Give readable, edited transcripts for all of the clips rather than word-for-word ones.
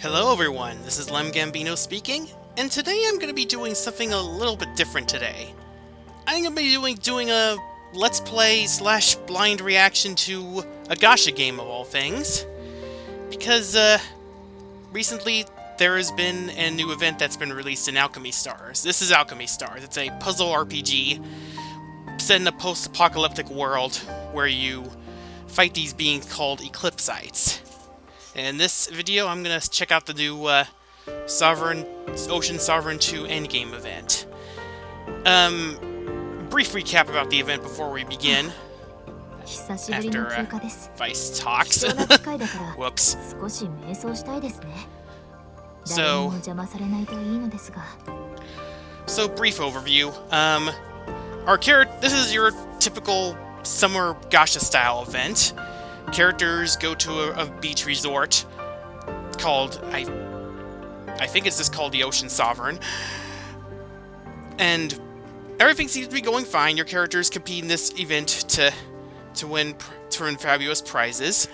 Hello everyone, this is Lem Gambino speaking, and today I'm going to be doing something a little bit different today. I'm going to be doing a Let's Play / blind reaction to a gacha game of all things, because recently there has been a new event that's been released in Alchemy Stars. This is Alchemy Stars. It's a puzzle RPG set in a post-apocalyptic world where you fight these beings called Eclipsites. In this video, I'm going to check out the new Ocean Sovereign 2 Endgame event. Brief recap about the event before we begin. After Vice talks. Whoops. So brief overview. This is your typical summer gacha style event. Characters go to a beach resort called, I think it's just called the Ocean Sovereign, and everything seems to be going fine. Your characters compete in this event to win fabulous prizes,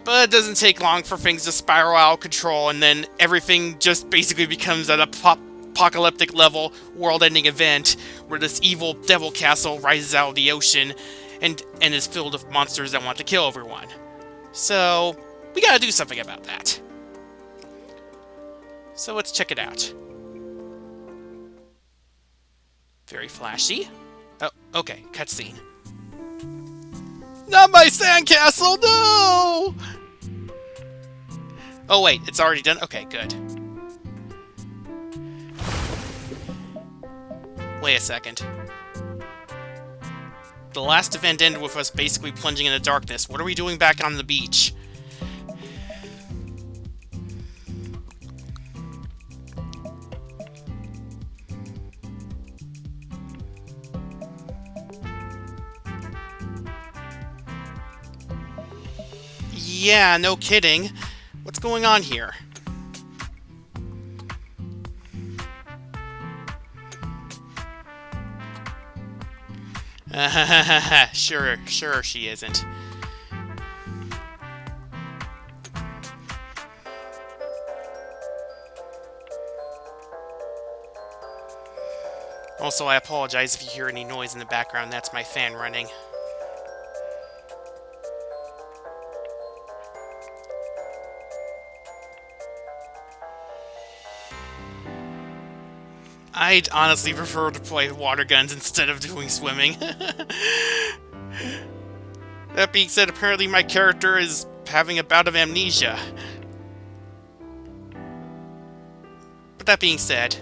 but it doesn't take long for things to spiral out of control, and then everything just basically becomes an apocalyptic level world-ending event where this evil devil castle rises out of the ocean and is filled with monsters that want to kill everyone. So, we gotta do something about that. So let's check it out. Very flashy. Oh, okay, cutscene. Not my sandcastle, no! Oh wait, it's already done? Okay, good. Wait a second. The last event ended with us basically plunging into darkness. What are we doing back on the beach? Yeah, no kidding. What's going on here? Sure she isn't. Also, I apologize if you hear any noise in the background. That's my fan running. I'd honestly prefer to play water guns instead of doing swimming. That being said, apparently my character is having a bout of amnesia. But that being said... ...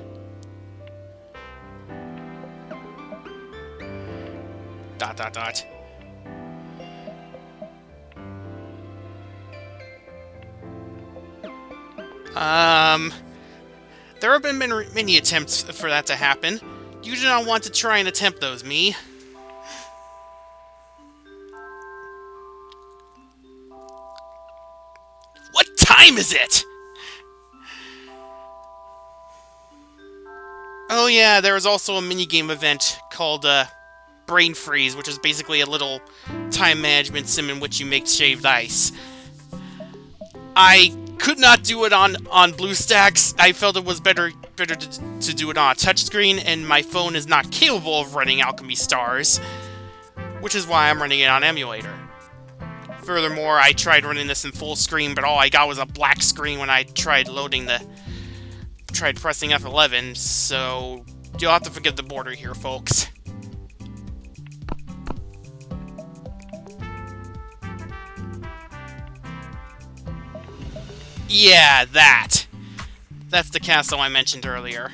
There have been many attempts for that to happen. You do not want to try and attempt those, me. What time is it? Oh yeah, there was also a minigame event called Brain Freeze, which is basically a little time management sim in which you make shaved ice. I could not do it on Bluestacks. I felt it was better to do it on a touchscreen, and my phone is not capable of running Alchemy Stars, which is why I'm running it on emulator. Furthermore, I tried running this in full screen, but all I got was a black screen when I tried pressing F11, so you'll have to forgive the border here, folks. Yeah, that's the castle I mentioned earlier.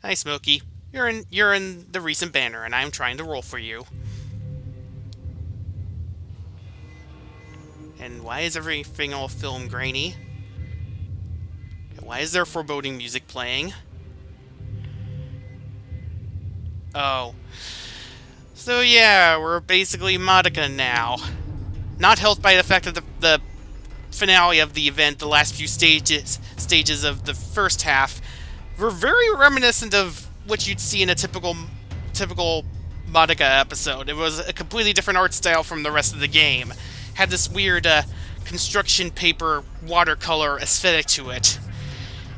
Hi, Smokey. You're in the recent banner, and I'm trying to roll for you. And why is everything all film grainy? And why is there foreboding music playing? Oh. So yeah, we're basically Madoka now. Not helped by the fact that the finale of the event, the last few stages of the first half, were very reminiscent of what you'd see in a typical typical Madoka episode. It was a completely different art style from the rest of the game. Had this weird construction paper watercolor aesthetic to it,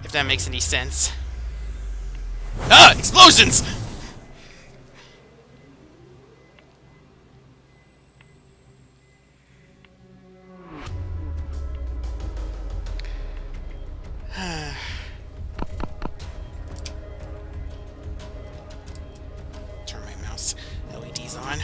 if that makes any sense. Ah! Explosions! Turn my mouse LEDs on.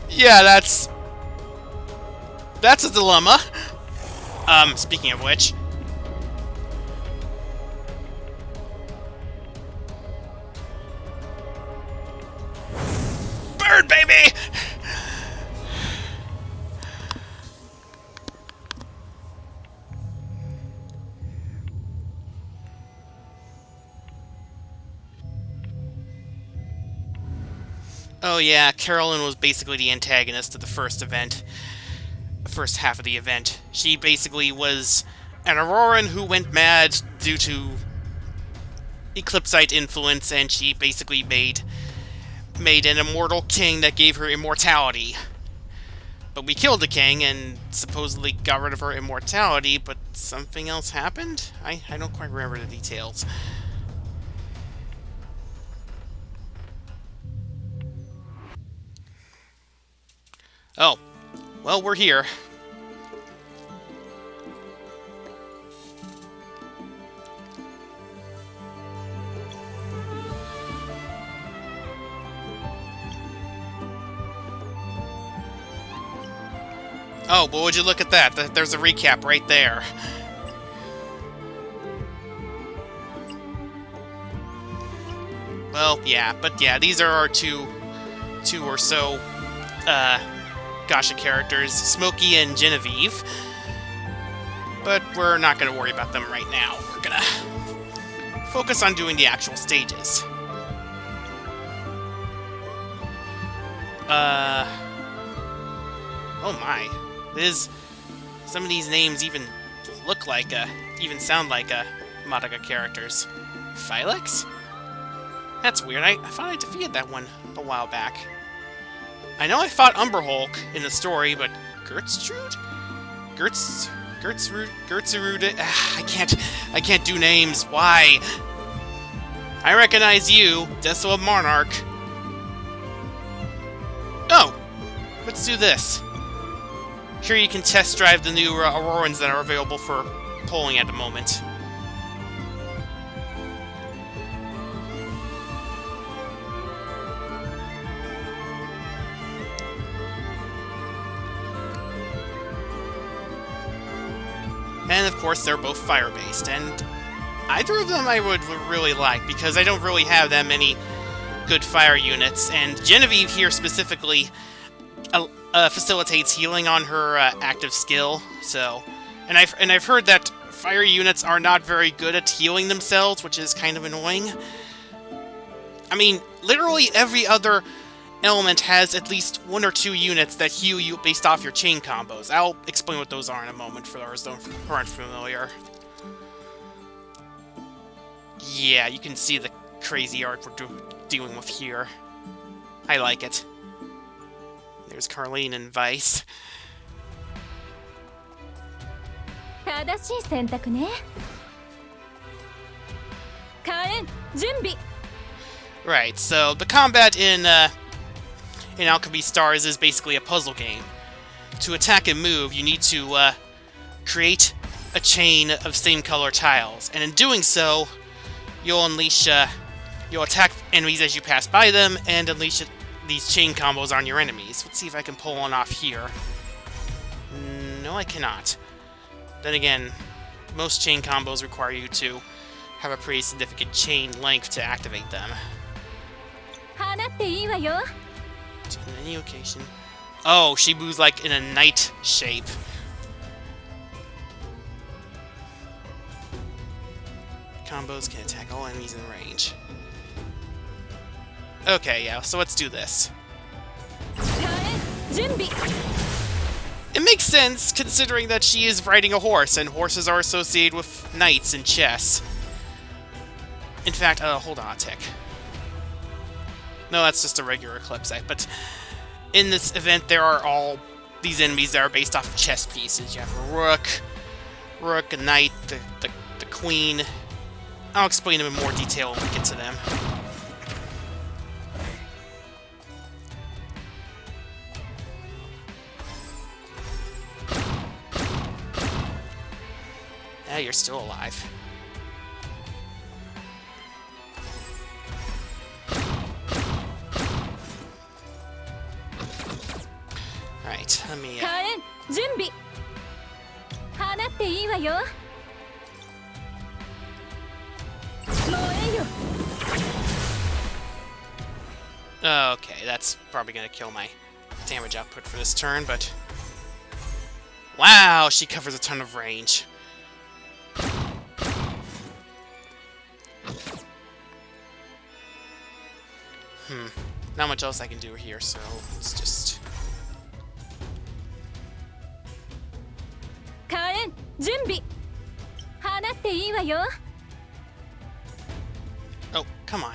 Yeah, that's a dilemma. Speaking of which. Bird, baby! Oh yeah, Carolyn was basically the antagonist of the first event. The first half of the event. She basically was an Auroran who went mad due to Eclipsite influence, and she basically made an immortal king that gave her immortality. But we killed the king and supposedly got rid of her immortality, but something else happened? I don't quite remember the details. Oh, well, we're here. Oh, but would you look at that? There's a recap right there. Well, yeah, but yeah, these are our two or so Gacha characters, Smokey and Genevieve. But we're not going to worry about them right now. We're going to focus on doing the actual stages. Oh my. Some of these names even look like even sound like Madoka characters. Phylex? That's weird. I thought I defeated that one a while back. I know I fought Umber Hulk in the story, but Gertrude? Gertrude? I can't do names. Why? I recognize you, Desolate Monarch. Oh, let's do this. Here you can test drive the new Aurorans that are available for polling at the moment. And of course, they're both fire-based, and either of them I would really like, because I don't really have that many good fire units, and Genevieve here specifically facilitates healing on her active skill, so... And I've heard that fire units are not very good at healing themselves, which is kind of annoying. I mean, literally every other element has at least 1 or 2 units that heal you based off your chain combos. I'll explain what those are in a moment for those who aren't familiar. Yeah, you can see the crazy art we're dealing with here. I like it. There's Carlene and Vice. Right, so the combat in Alchemy Stars is basically a puzzle game. To attack and move, you need to create a chain of same color tiles, and in doing so, you'll attack enemies as you pass by them, and unleash these chain combos on your enemies. Let's see if I can pull one off here. No, I cannot. Then again, most chain combos require you to have a pretty significant chain length to activate them. On any occasion. Oh, she moves like in a knight shape. Combos can attack all enemies in range. Okay, yeah, so let's do this. It makes sense, considering that she is riding a horse, and horses are associated with knights in chess. In fact, hold on a tick. No, that's just a regular Eclipse Act, but in this event, there are all these enemies that are based off of chess pieces. You have a rook, a knight, the queen. I'll explain them in more detail when we get to them. Yeah, you're still alive. Alright, let me... Okay, that's probably gonna kill my damage output for this turn, but... Wow, she covers a ton of range. Not much else I can do here, so let's just... Oh, come on.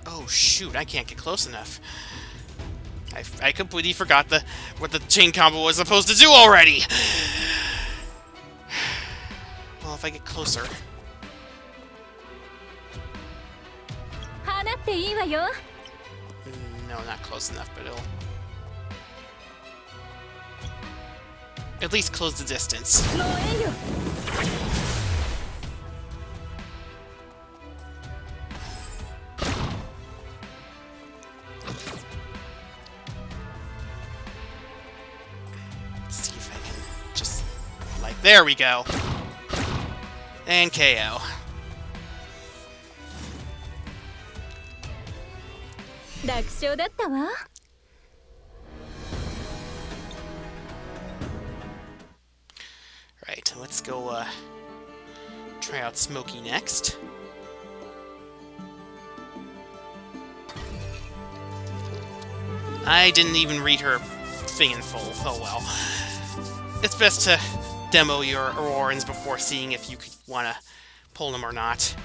Oh shoot, I can't get close enough. I completely forgot what the chain combo was supposed to do already! Well, if I get closer... No, not close enough, but it'll... At least close the distance. There we go. And KO. Right, let's go try out Smokey next. I didn't even read her thing in full. Oh well. It's best to demo your Aurorans before seeing if you want to pull them or not.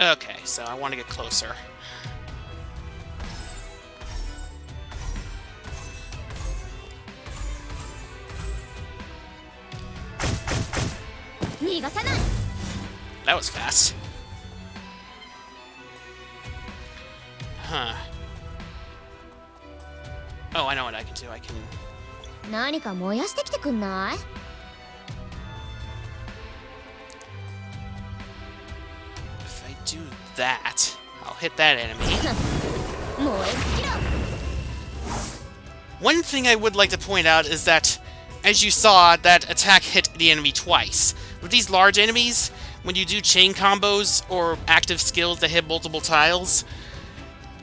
Okay, so I want to get closer. That was fast. Huh. Oh, I know what I can do. I can... If I do that, I'll hit that enemy. One thing I would like to point out is that, as you saw, that attack hit the enemy twice. With these large enemies, when you do chain combos or active skills that hit multiple tiles,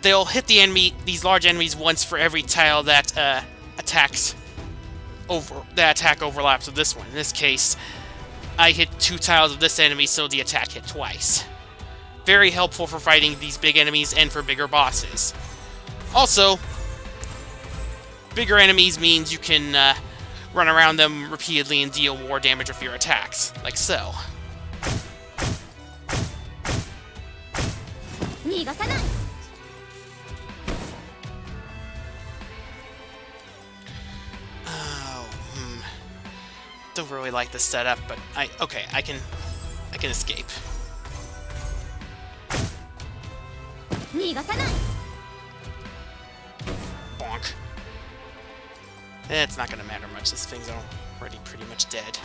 they'll hit the enemy, these large enemies, once for every tile that attack overlaps with this one. In this case, I hit 2 tiles of this enemy, so the attack hit twice. Very helpful for fighting these big enemies and for bigger bosses. Also, bigger enemies means you can run around them repeatedly and deal more damage with your attacks, like so. Don't really like the setup, but I can escape. Bonk. It's not gonna matter much. This thing's already pretty much dead.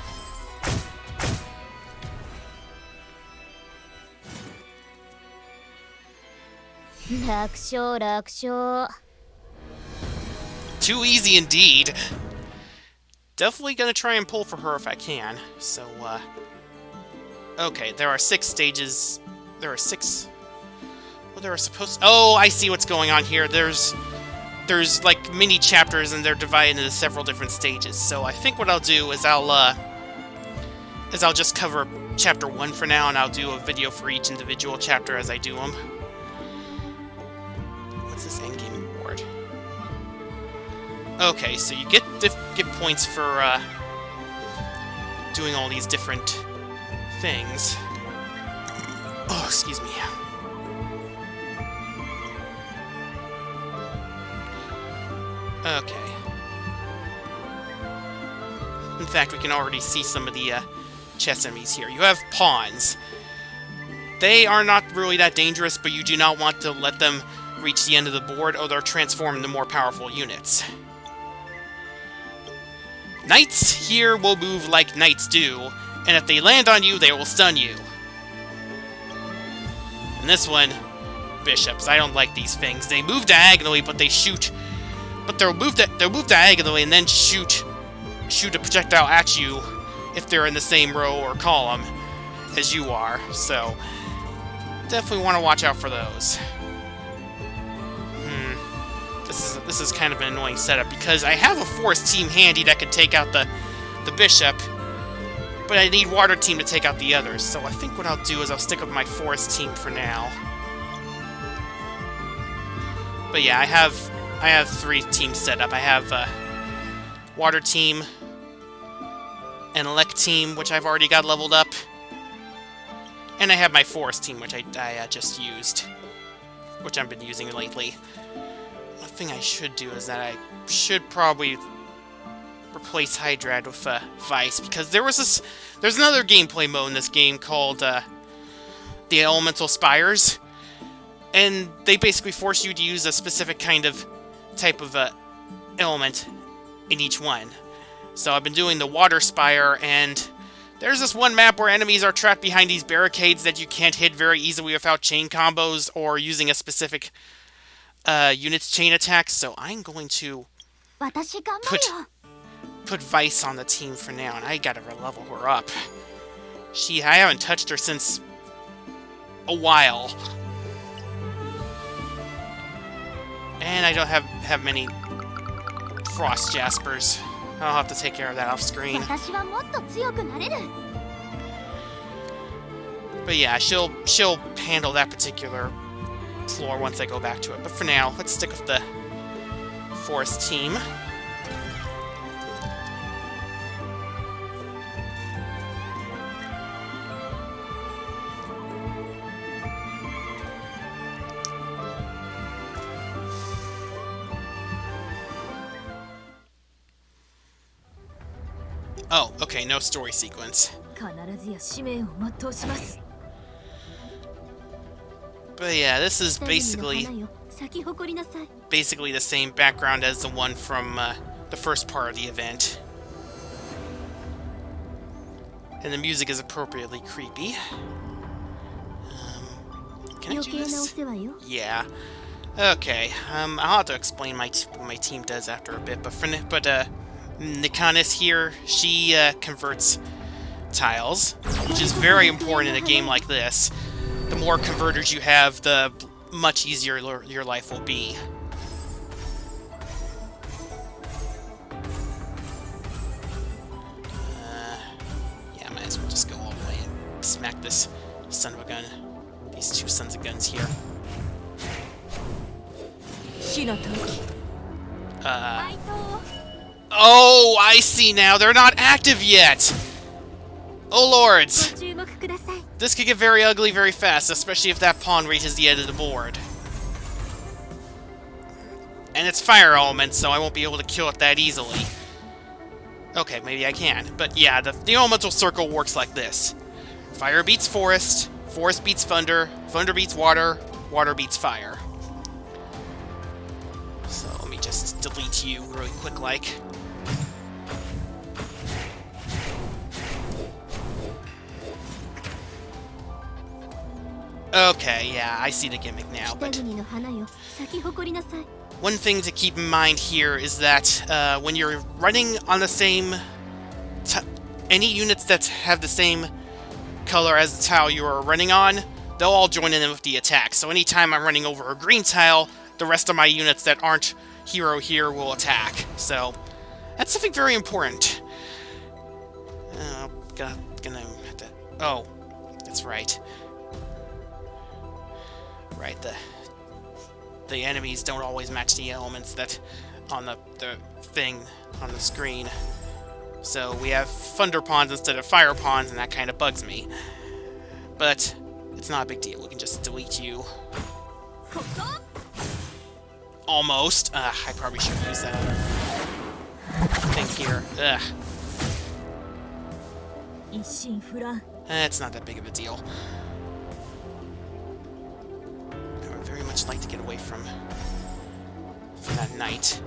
Too easy indeed. Definitely gonna try and pull for her if I can. So, okay, there are 6 stages. There are 6... there are supposed... Oh, I see what's going on here. There's like mini chapters, and they're divided into several different stages. So I think what I'll do is I'll just cover chapter 1 for now, and I'll do a video for each individual chapter as I do them. What's this endgame reward? Okay, so you get points for doing all these different things. Oh, excuse me. Okay. In fact, we can already see some of the chess enemies here. You have pawns. They are not really that dangerous, but you do not want to let them reach the end of the board, or they'll transform into more powerful units. Knights here will move like knights do, and if they land on you, they will stun you. And this one, bishops. I don't like these things. They move diagonally, but they shoot. But they'll move diagonally and then shoot a projectile at you if they're in the same row or column as you are. So definitely want to watch out for those. This is kind of an annoying setup because I have a forest team handy that could take out the bishop, but I need water team to take out the others. So I think what I'll do is I'll stick with my forest team for now. But yeah, I have 3 teams set up. I have water team, an elect team, which I've already got leveled up, and I have my forest team, which I just used, which I've been using lately. One thing I should do is that I should probably replace Hydrad with Vice, because there's another gameplay mode in this game called the Elemental Spires, and they basically force you to use a specific type of element in each one. So I've been doing the Water Spire, and there's this one map where enemies are trapped behind these barricades that you can't hit very easily without chain combos or using a specific unit's chain attacks. So I'm going to put Vice on the team for now, and I gotta level her up. I haven't touched her since a while. And I don't have many Frost Jaspers. I'll have to take care of that off screen. But yeah, she'll handle that particular floor once I go back to it. But for now, let's stick with the forest team. Oh, okay, no story sequence. But yeah, this is basically the same background as the one from the first part of the event. And the music is appropriately creepy. Can I do this? Yeah. Okay, I'll have to explain what my team does after a bit, but Nikanis here, she converts tiles, which is very important in a game like this. The more converters you have, the much easier your life will be. Yeah, I might as well just go all the way and smack this son of a gun. These 2 sons of guns here. Oh, I see now. They're not active yet. Oh, lords. This could get very ugly very fast, especially if that pawn reaches the end of the board. And it's fire element, so I won't be able to kill it that easily. Okay, maybe I can. But yeah, the elemental circle works like this. Fire beats forest, forest beats thunder, thunder beats water, water beats fire. So let me just delete you really quick-like. Okay, yeah, I see the gimmick now, but one thing to keep in mind here is that when you're running on the same... any units that have the same color as the tile you're running on, they'll all join in with the attack. So anytime I'm running over a green tile, the rest of my units that aren't hero here will attack. So that's something very important. Gonna have to... Oh, that's right. Right, the enemies don't always match the elements that on the thing on the screen. So we have thunder pawns instead of fire pawns, and that kind of bugs me. But it's not a big deal. We can just delete you. Almost. I probably should use that other thing here. Ugh. It's not that big of a deal. I would very much like to get away from that knight.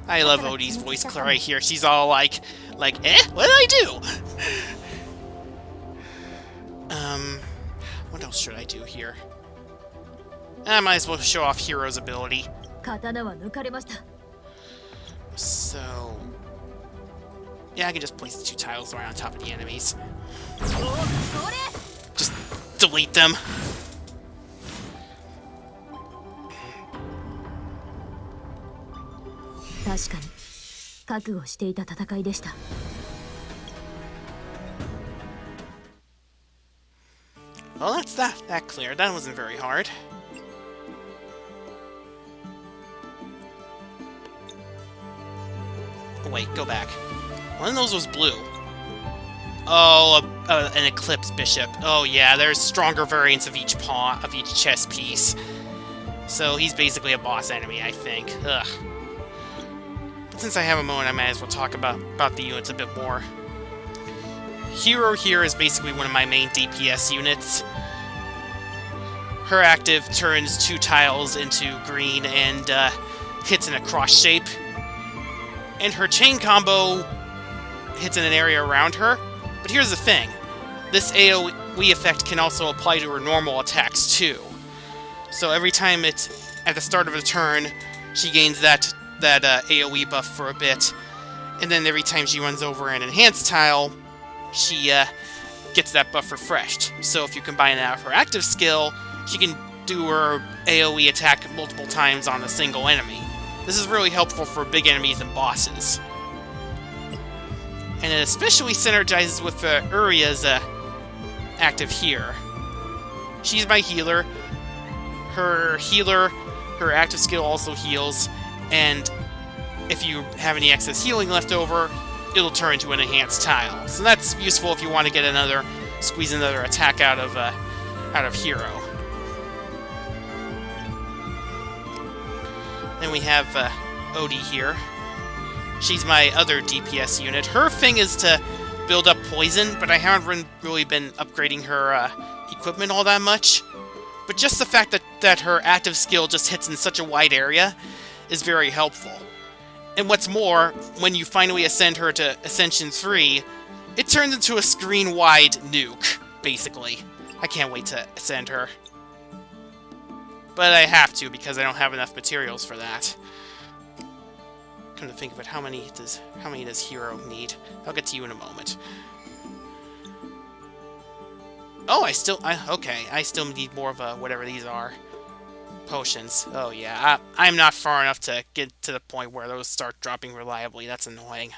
I love Odie's voice right here. She's all like, eh? What did I do? What else should I do here? I might as well show off Hero's ability. So... yeah, I can just place the 2 tiles right on top of the enemies. Just delete them. Well, that's that clear. That wasn't very hard. Oh, wait, go back. One of those was blue. Oh, an Eclipse Bishop. Oh yeah, there's stronger variants of each pawn, of each chess piece. So he's basically a boss enemy, I think. Ugh. But since I have a moment, I might as well talk about the units a bit more. Hero here is basically one of my main DPS units. Her active turns 2 tiles into green and hits in a cross shape. And her chain combo hits in an area around her. But here's the thing. This AoE effect can also apply to her normal attacks too. So every time it's at the start of a turn, she gains that AoE buff for a bit. And then every time she runs over an enhanced tile, she gets that buff refreshed. So if you combine that with her active skill, she can do her AoE attack multiple times on a single enemy. This is really helpful for big enemies and bosses. And it especially synergizes with Uria's active here. She's my healer. Her active skill also heals, and if you have any excess healing left over, it'll turn into an enhanced tile. So that's useful if you want to get squeeze another attack out of Hero. Then we have Odie here. She's my other DPS unit. Her thing is to build up poison, but I haven't really been upgrading her equipment all that much. But just the fact that her active skill just hits in such a wide area is very helpful. And what's more, when you finally ascend her to Ascension 3, it turns into a screen-wide nuke, basically. I can't wait to ascend her. But I have to, because I don't have enough materials for that. Come to think of it, how many does Hero need? I'll get to you in a moment. Oh, I still need more of whatever these are. Potions. Oh yeah, I'm not far enough to get to the point where those start dropping reliably. That's annoying.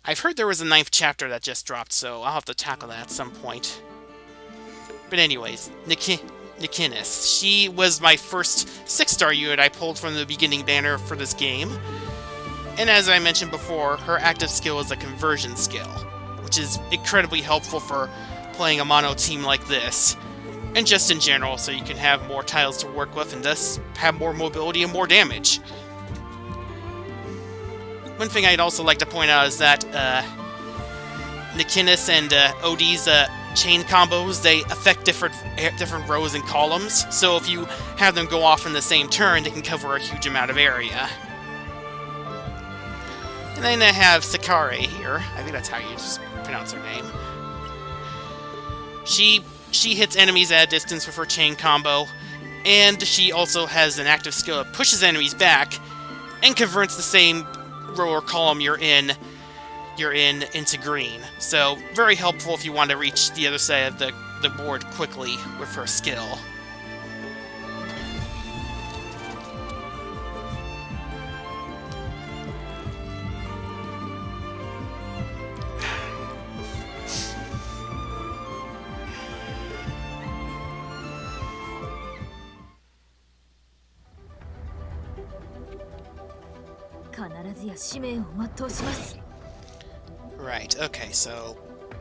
I've heard there was a 9th chapter that just dropped, so I'll have to tackle that at some point. But anyways, Nikinis. She was my first 6-star unit I pulled from the beginning banner for this game. And as I mentioned before, her active skill is a conversion skill, which is incredibly helpful for playing a mono team like this. And just in general, so you can have more tiles to work with and thus have more mobility and more damage. One thing I'd also like to point out is that Nikinis and Odie's chain combos, they affect different rows and columns. So if you have them go off in the same turn, they can cover a huge amount of area. And then I have Sakare here. I think that's how you pronounce her name. She hits enemies at a distance with her chain combo, And she also has an active skill that pushes enemies back and converts the same row or column you're in into green. So very helpful if you want to reach the other side of the board quickly with her skill. Right, okay, so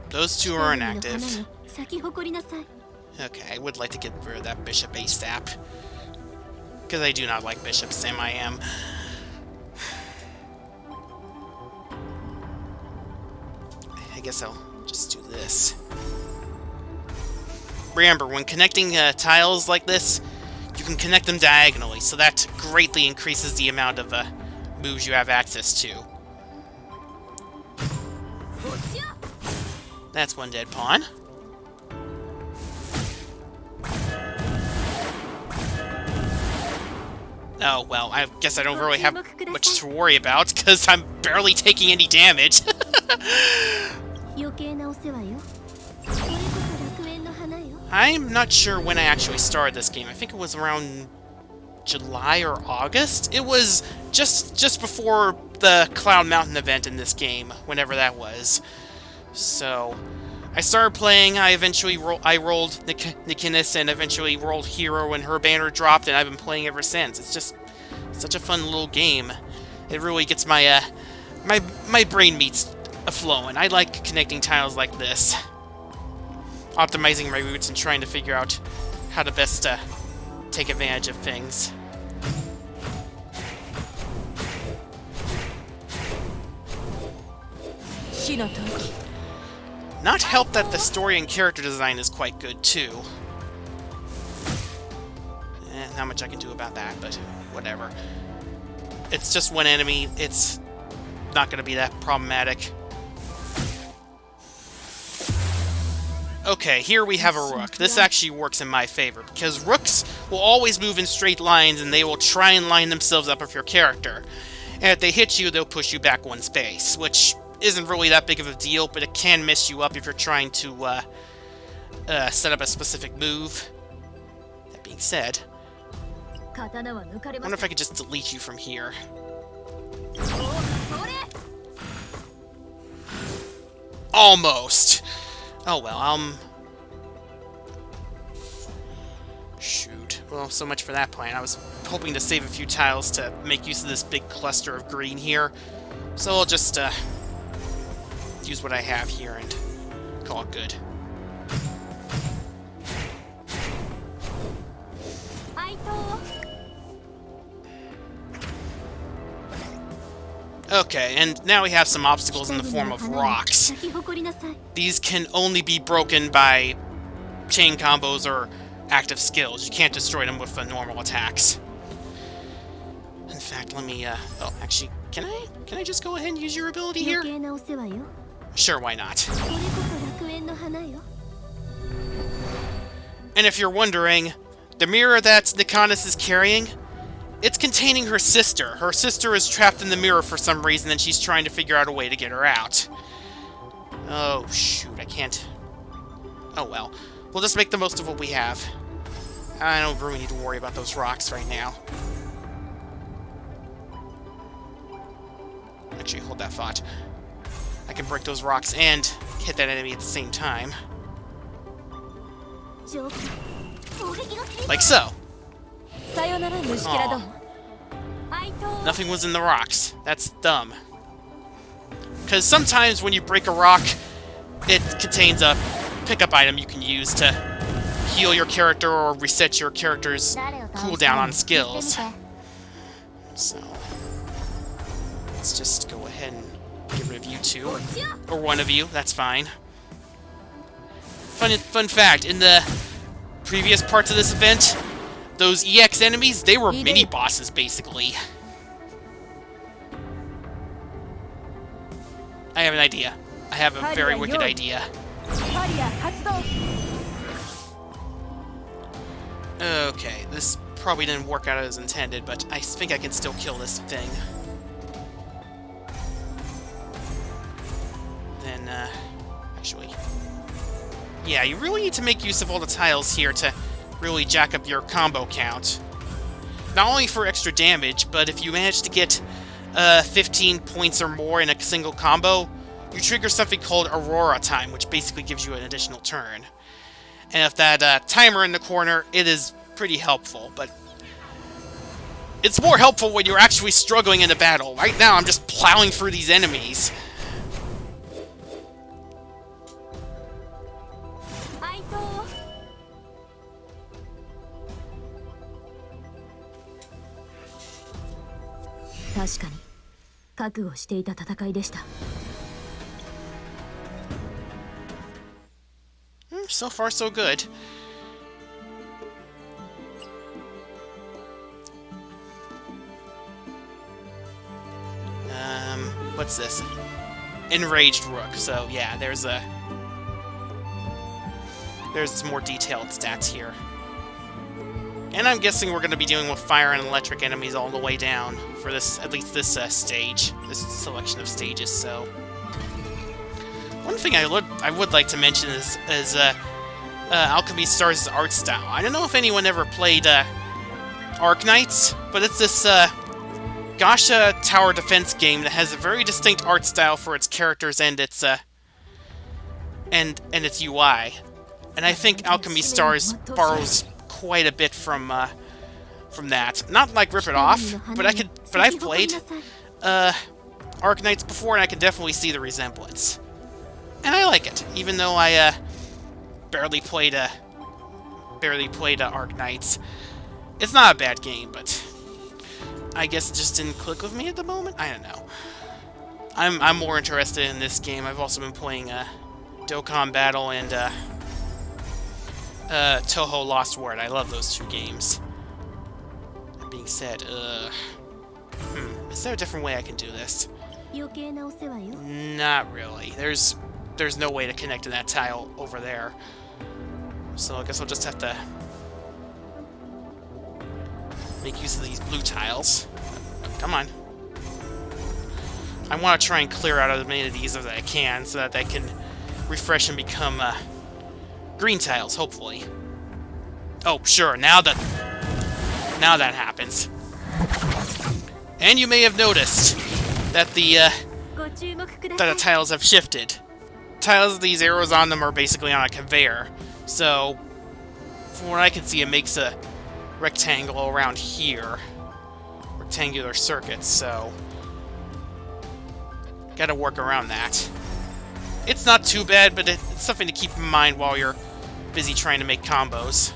those two are inactive. Okay, I would like to get rid of that bishop ASAP. Because I do not like bishops, MIM. I guess I'll just do this. Remember, when connecting tiles like this, you can connect them diagonally, so that greatly increases the amount of moves you have access to. That's one dead pawn. Oh, well, I guess I don't really have much to worry about, because I'm barely taking any damage. I'm not sure when I actually started this game. I think it was around July or August? It was just before the Cloud Mountain event in this game, whenever that was. So, I started playing, I rolled Nikinis and eventually rolled Hero when her banner dropped, and I've been playing ever since. It's just such a fun little game. It really gets my, my brain meats a-flowing. I like connecting tiles like this. Optimizing my routes and trying to figure out how to best take advantage of things. Not helped that the story and character design is quite good, too. Not much I can do about that, but whatever. It's just one enemy, it's not going to be that problematic. Okay, here we have a rook. This actually works in my favor, because rooks will always move in straight lines, and they will try and line themselves up with your character. And if they hit you, they'll push you back one space, which isn't really that big of a deal, but it can mess you up if you're trying to set up a specific move. That being said, I wonder if I could just delete you from here. Almost! Oh well, shoot. Well, so much for that plan. I was hoping to save a few tiles to make use of this big cluster of green here. So I'll just, use what I have here and call it good. Okay, and now we have some obstacles in the form of rocks. These can only be broken by chain combos or active skills. You can't destroy them with normal attacks. In fact, let me, oh, actually, can I just go ahead and use your ability here? Sure, why not? And if you're wondering, the mirror that Nikanis is carrying, it's containing her sister. Her sister is trapped in the mirror for some reason, and she's trying to figure out a way to get her out. Oh, shoot, I can't... Oh, well. We'll just make the most of what we have. I don't really need to worry about those rocks right now. Actually, hold that thought. I can break those rocks and hit that enemy at the same time. Like so. Aww. Nothing was in the rocks. That's dumb. Because sometimes when you break a rock, it contains a pickup item you can use to heal your character or reset your character's cooldown on skills. So, let's just go ahead and get rid of you two. Or one of you, that's fine. Fun fact, in the previous parts of this event, those EX enemies, they were mini-bosses, basically. I have an idea. I have a very wicked idea. Okay, this probably didn't work out as intended, but I think I can still kill this thing. Then, actually... Yeah, you really need to make use of all the tiles here to really jack up your combo count. Not only for extra damage, but if you manage to get 15 points or more in a single combo, you trigger something called Aurora Time, which basically gives you an additional turn. And if that timer in the corner, it is pretty helpful, but it's more helpful when you're actually struggling in a battle. Right now, I'm just plowing through these enemies. So far, so good. What's this? Enraged Rook. So yeah, there's some more detailed stats here. And I'm guessing we're going to be dealing with fire and electric enemies all the way down for this, at least this stage, this selection of stages. So one thing I would like to mention is Alchemy Stars' art style. I don't know if anyone ever played Arknights, but it's this gacha tower defense game that has a very distinct art style for its characters and its its UI. And I think Alchemy Stars borrows quite a bit from that. Not like rip it off, but I've played Arknights before, and I can definitely see the resemblance. And I like it, even though I barely played Arknights. It's not a bad game, but I guess it just didn't click with me at the moment. I don't know. I'm more interested in this game. I've also been playing Dokkan Battle and Touhou Lost World. I love those two games. That being said, is there a different way I can do this? Not really. There's no way to connect to that tile over there. So I guess I'll just have to make use of these blue tiles. Come on. I want to try and clear out as many of these as I can so that they can refresh and become green tiles, hopefully. Oh, sure, now that happens. And you may have noticed that the tiles have shifted. Tiles with these arrows on them are basically on a conveyor. So, from what I can see, it makes a rectangle around here. Rectangular circuits, so gotta work around that. It's not too bad, but it's something to keep in mind while you're busy trying to make combos.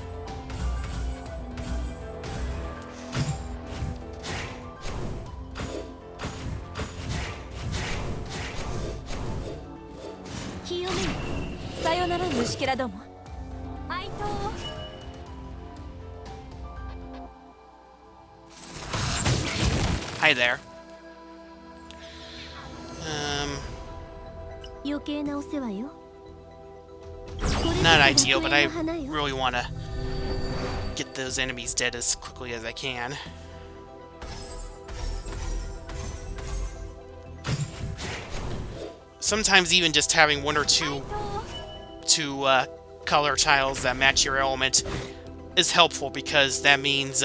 Hi there. Not ideal, but I really want to get those enemies dead as quickly as I can. Sometimes even just having one or two color tiles that match your element is helpful, because that means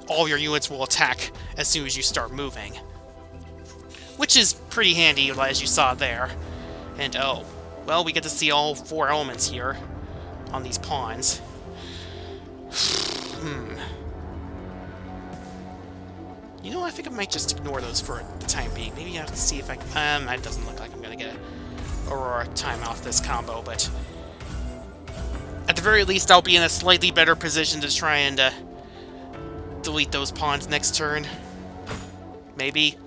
all your units will attack as soon as you start moving. Which is pretty handy, as you saw there. And oh, well, we get to see all 4 elements here on these pawns. You know, I think I might just ignore those for the time being. Maybe I have to see if I can... it doesn't look like I'm going to get Aurora time off this combo, but at the very least, I'll be in a slightly better position to try and delete those pawns next turn. Maybe.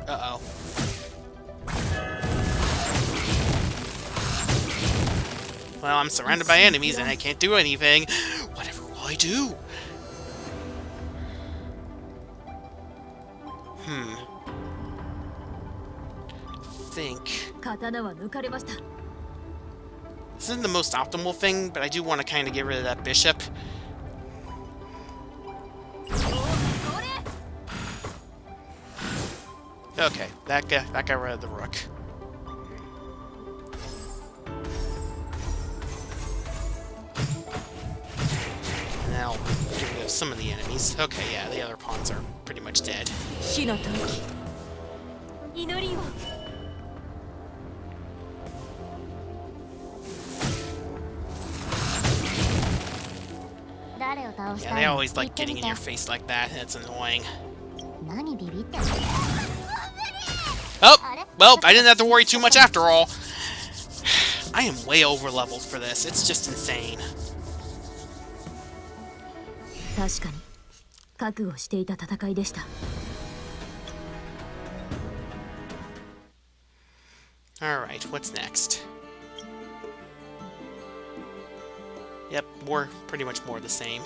Uh-oh. Well, I'm surrounded by enemies and I can't do anything. Whatever will I do? Think this isn't the most optimal thing, but I do want to kind of get rid of that bishop. Okay, that got rid of the rook. And now get rid of some of the enemies. Okay, yeah, the other pawns are pretty much dead. Yeah, they always like getting in your face like that. It's annoying. Oh, well, I didn't have to worry too much after all. I am way over leveled for this. It's just insane. Alright, what's next? Yep, pretty much more the same.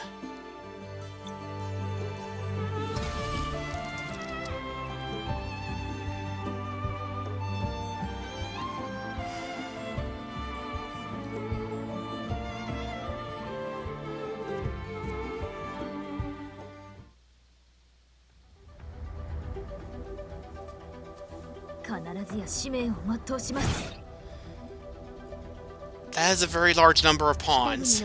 That is a very large number of pawns.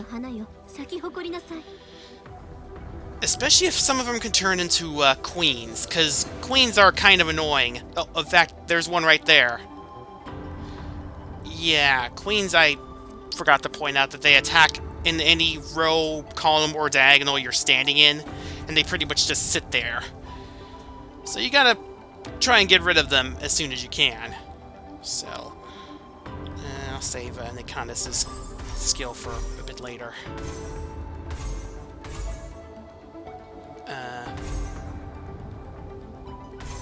Especially if some of them can turn into queens, because queens are kind of annoying. Oh, in fact, there's one right there. Yeah, queens, I forgot to point out that they attack in any row, column, or diagonal you're standing in, and they pretty much just sit there. So you gotta try and get rid of them as soon as you can. So, I'll save Nikondas' skill for a bit later.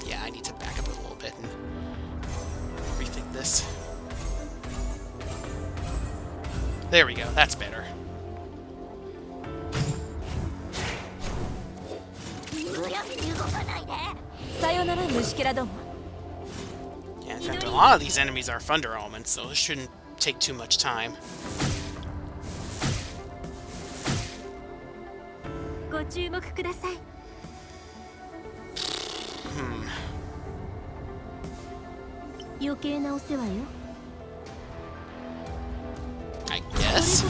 Yeah, I need to back up a little bit and rethink this. There we go, that's better. Yeah, in fact, a lot of these enemies are thunder elements, so this shouldn't take too much time. I guess.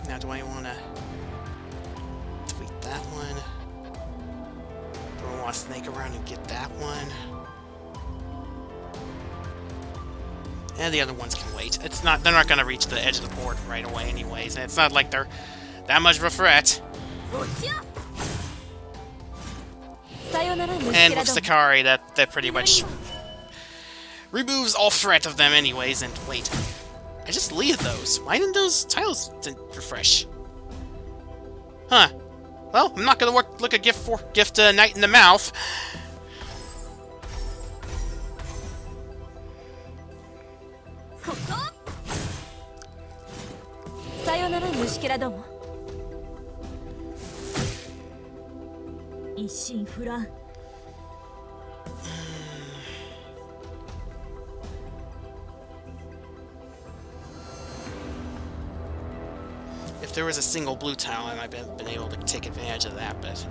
Now, do I want to tweak that one? Do I want to snake around and get that one? And the other ones can wait. They're not going to reach the edge of the board right away anyways. And it's not like they're that much of a threat. And with Sakari, that pretty much removes all threat of them anyways. And wait, I just leave those. Why didn't those tiles refresh? Huh. Well, I'm not gonna look a gift Knight in the mouth. If there was a single blue tile, I might have been able to take advantage of that, but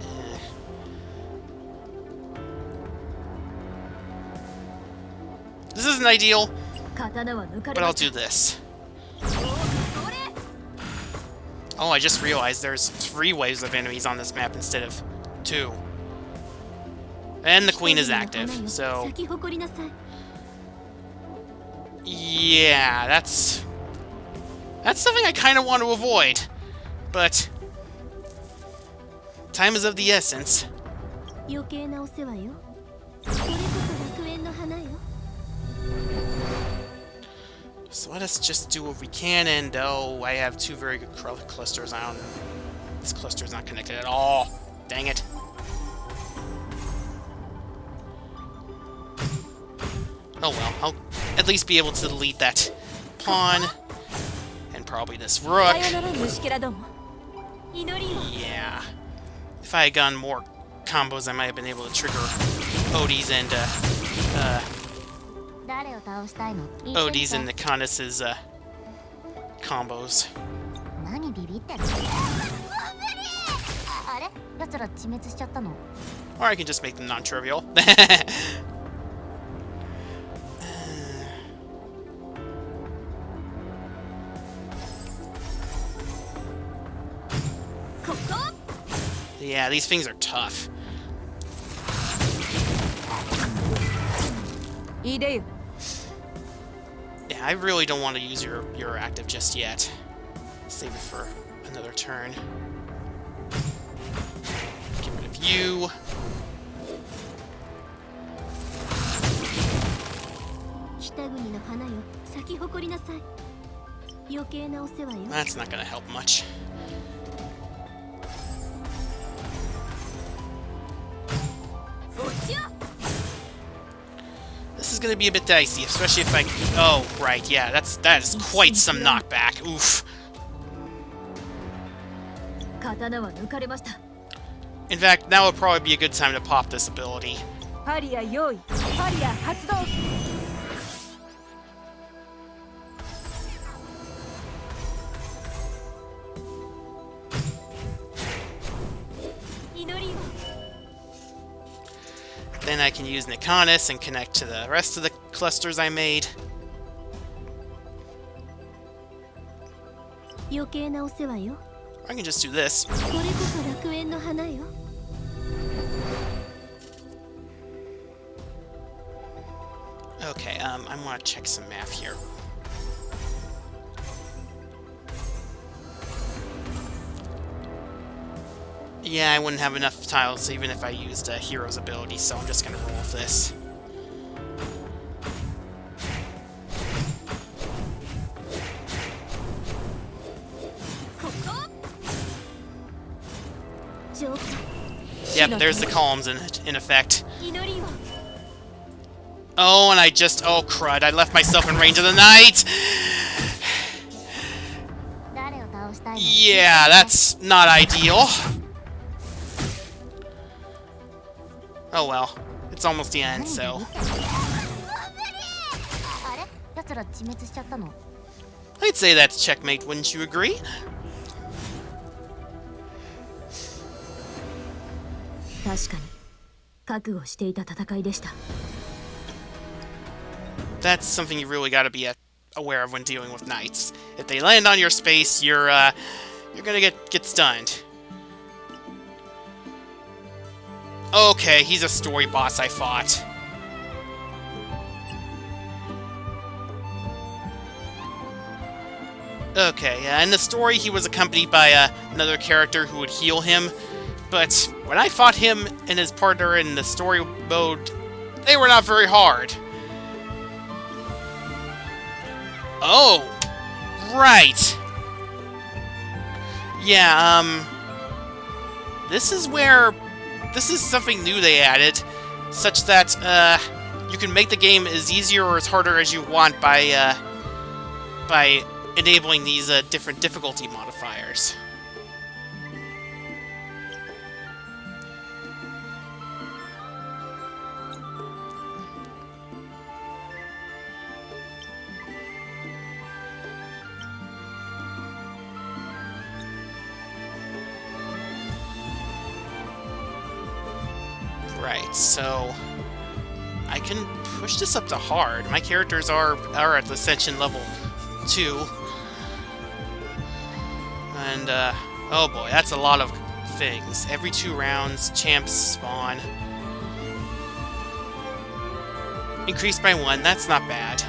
This isn't ideal, but I'll do this. Oh, I just realized there's 3 waves of enemies on this map instead of 2. And the queen is active, so... Yeah, that's something I kind of want to avoid, but time is of the essence. So let us just do what we can, and oh, I have 2 very good clusters. This cluster is not connected at all. Dang it. Oh well, I'll at least be able to delete that pawn, and probably this rook. Yeah. If I had gotten more combos, I might have been able to trigger Odie's and Nakanis's combos. Or I can just make them non-trivial. Yeah, these things are tough. Yeah, I really don't want to use your active just yet. Save it for another turn. Get rid of you. That's not gonna help much. This is gonna be a bit dicey, especially if I... Oh, right, yeah, that is quite some knockback. Oof. In fact, now would probably be a good time to pop this ability. Then I can use Nakanis and connect to the rest of the clusters I made. I can just do this. Okay, I want to check some math here. Yeah, I wouldn't have enough tiles even if I used a hero's ability, so I'm just gonna roll with this. Yep, there's the columns in effect. Oh, and I just... Oh, crud. I left myself in range of the knight! Yeah, that's not ideal. Oh well. It's almost the end, so... I'd say that's checkmate, wouldn't you agree? That's something you really gotta be aware of when dealing with knights. If they land on your space, you're gonna get stunned. Okay, he's a story boss I fought. Okay, in the story he was accompanied by another character who would heal him, but when I fought him and his partner in the story mode, they were not very hard. Oh, right. Yeah, this is something new they added, such that, you can make the game as easier or as harder as you want by enabling these, different difficulty modifiers. Right, so I can push this up to hard. My characters are at the Ascension level 2. And, oh boy, that's a lot of things. Every 2 rounds, champs spawn. Increased by 1, that's not bad.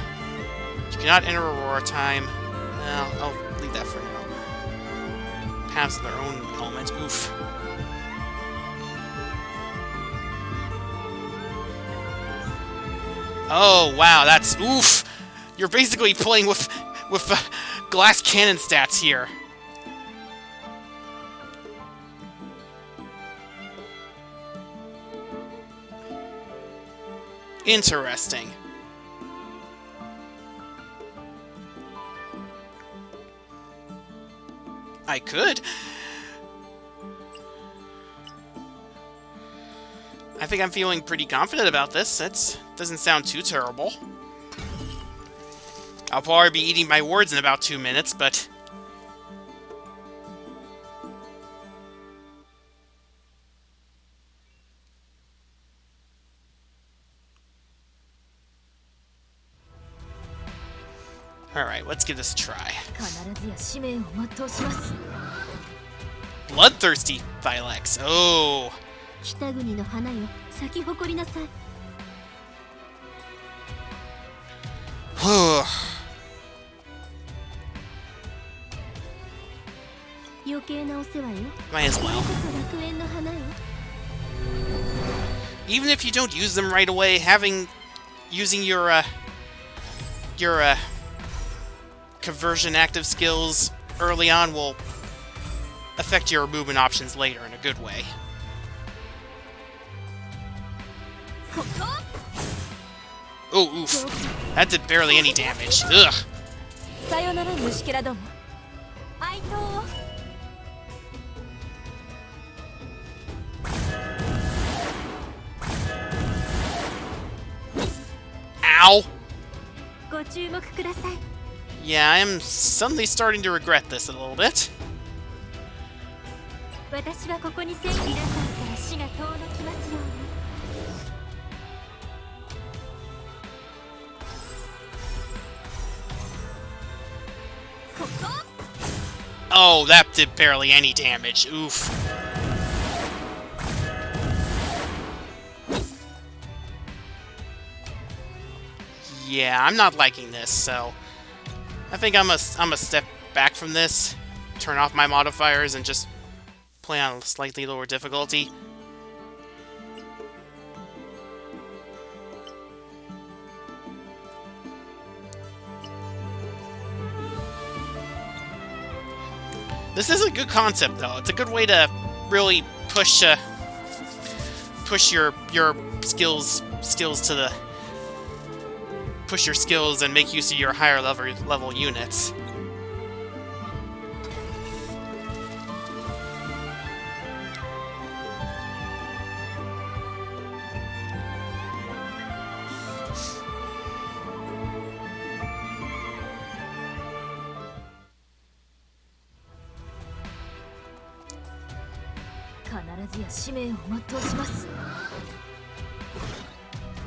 You cannot enter Aurora time. Well, I'll leave that for now. Paths of their own element, oof. Oh, wow, that's... Oof! You're basically playing with glass cannon stats here. Interesting. I could. I think I'm feeling pretty confident about this. It doesn't sound too terrible. I'll probably be eating my words in about 2 minutes, but... Alright, let's give this a try. Bloodthirsty Thylex. Oh. Might as well. Even if you don't use them right away, using your conversion active skills early on will affect your movement options later in a good way. Oh, oof. That did barely any damage. Ugh. Ow! Yeah, I am suddenly starting to regret this a little bit. Oh, that did barely any damage. Oof. Yeah, I'm not liking this, so I think I'm a step back from this, turn off my modifiers, and just play on a slightly lower difficulty. This is a good concept, though. It's a good way to really push your skills to the push your skills and make use of your higher level units.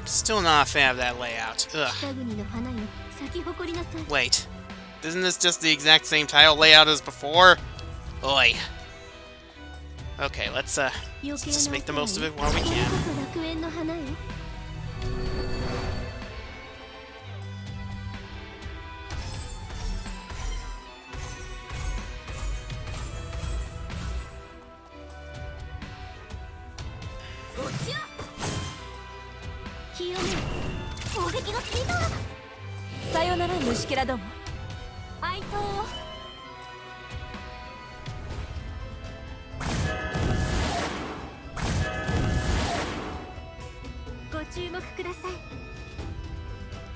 Still not a fan of that layout. Ugh. Wait. Isn't this just the exact same tile layout as before? Oi. Okay, let's just make the most of it while we can.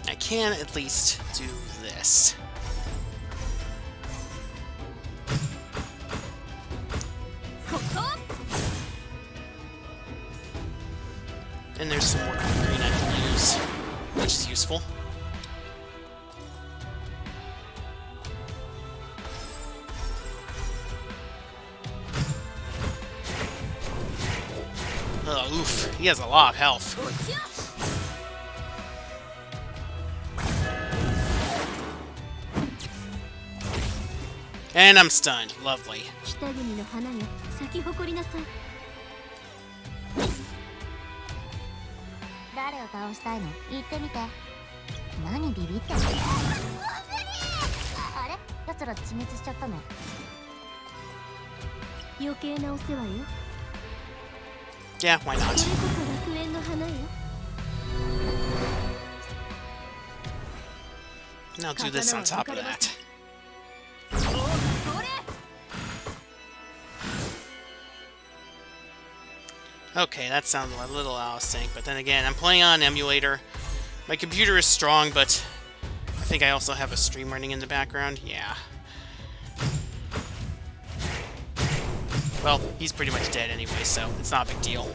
I can at least do this. And there's some more green I can use, which is useful. Oh, oof. He has a lot of health. And I'm stunned. Lovely. Yeah, why not? And I'll do this on top of that. Okay, that sounds a little out of sync, but then again, I'm playing on an emulator. My computer is strong, but I think I also have a stream running in the background. Yeah. Well, he's pretty much dead anyway, so it's not a big deal.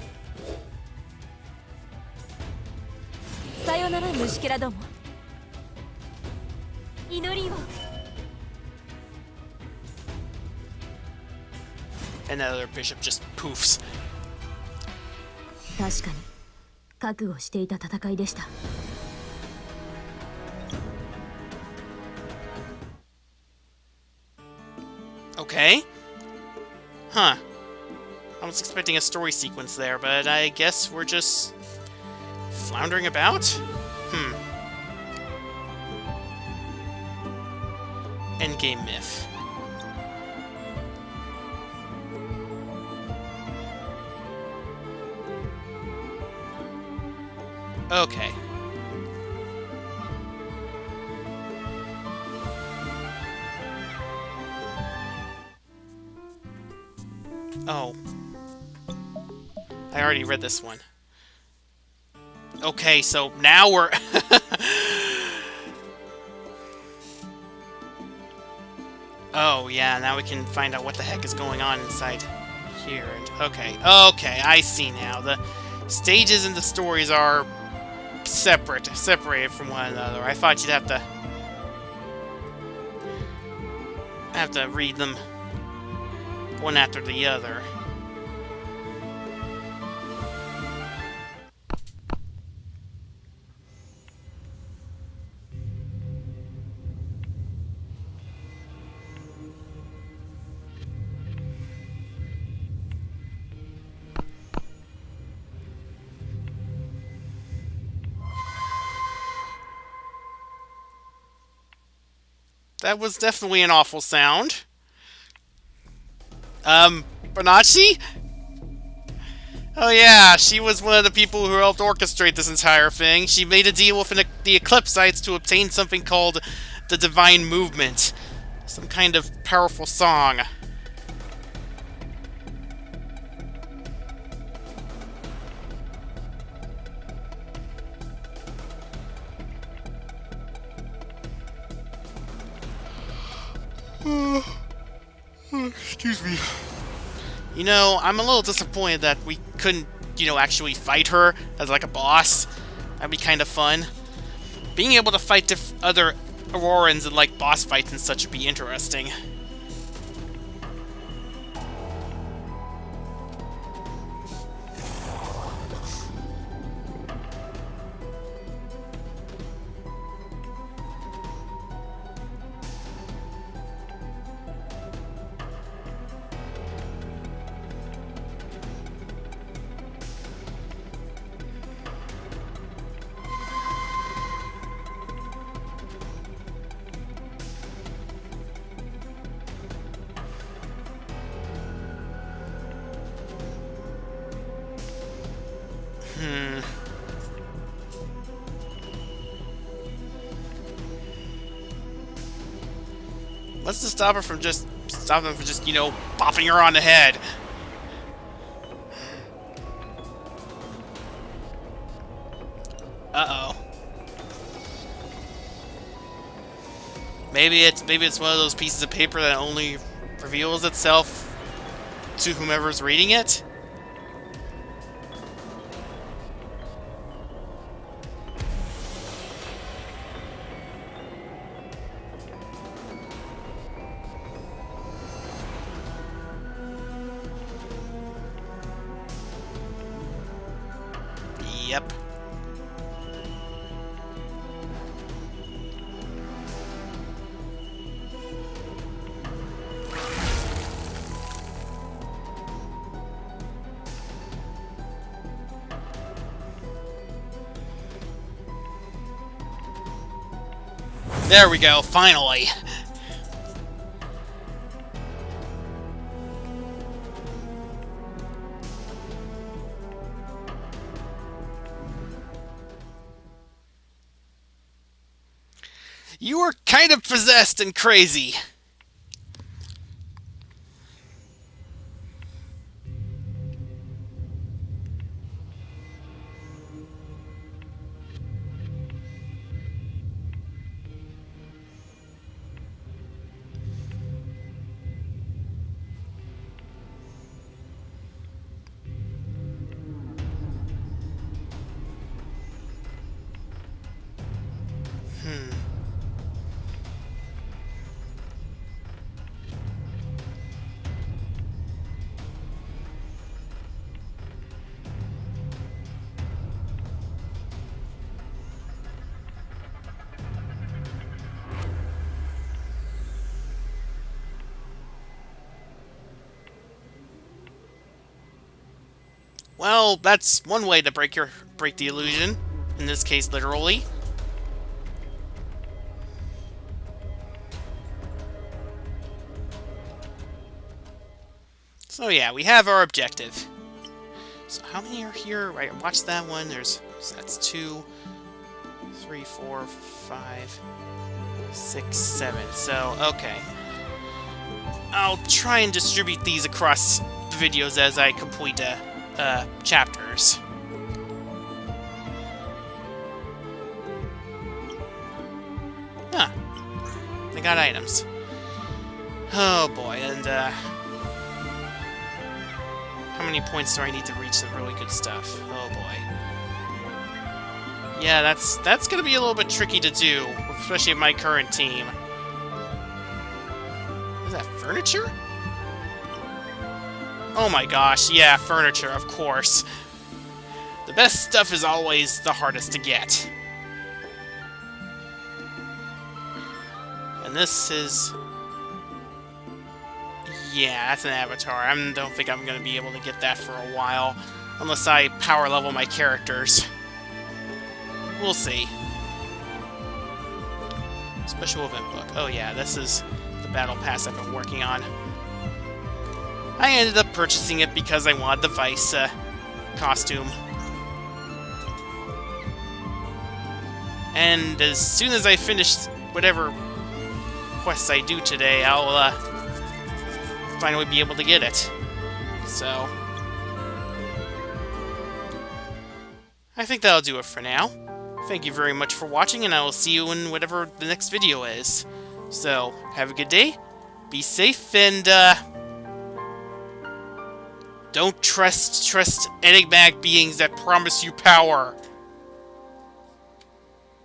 And that other bishop just poofs. Okay. Huh. I was expecting a story sequence there, but I guess we're just floundering about? Endgame myth. Okay. Oh. I already read this one. Okay, so now we're... Oh, yeah, now we can find out what the heck is going on inside here. Okay, I see now. The stages and the stories are separated from one another. I thought you'd have to read them one after the other. That was definitely an awful sound. Bonacci? Oh yeah, she was one of the people who helped orchestrate this entire thing. She made a deal with the Eclipsites to obtain something called the Divine Movement. Some kind of powerful song. Excuse me. You know, I'm a little disappointed that we couldn't, actually fight her as like a boss. That'd be kind of fun. Being able to fight other Aurorans in like boss fights and such would be interesting. What's to stop them from just, bopping her on the head? Uh-oh. Maybe it's one of those pieces of paper that only reveals itself to whomever's reading it? Yep. There we go, finally! You were kind of possessed and crazy. Well, that's one way to break the illusion. In this case, literally. So yeah, we have our objective. So how many are here? Right, watch that one. That's 2, 3, 4, 5, 6, 7. So, okay. I'll try and distribute these across the videos as I complete chapters. Huh. They got items. Oh boy, and how many points do I need to reach some really good stuff? Oh boy. Yeah, that's gonna be a little bit tricky to do, especially with my current team. Is that furniture? Oh my gosh, yeah, furniture, of course. The best stuff is always the hardest to get. And this is... yeah, that's an avatar. I don't think I'm going to be able to get that for a while. Unless I power level my characters. We'll see. Special event book. Oh yeah, this is the battle pass I've been working on. I ended up purchasing it because I wanted the Vice costume. And as soon as I finish whatever quests I do today, I'll finally be able to get it. So I think that'll do it for now. Thank you very much for watching, and I will see you in whatever the next video is. So, have a good day, be safe, and don't trust enigmatic beings that promise you power.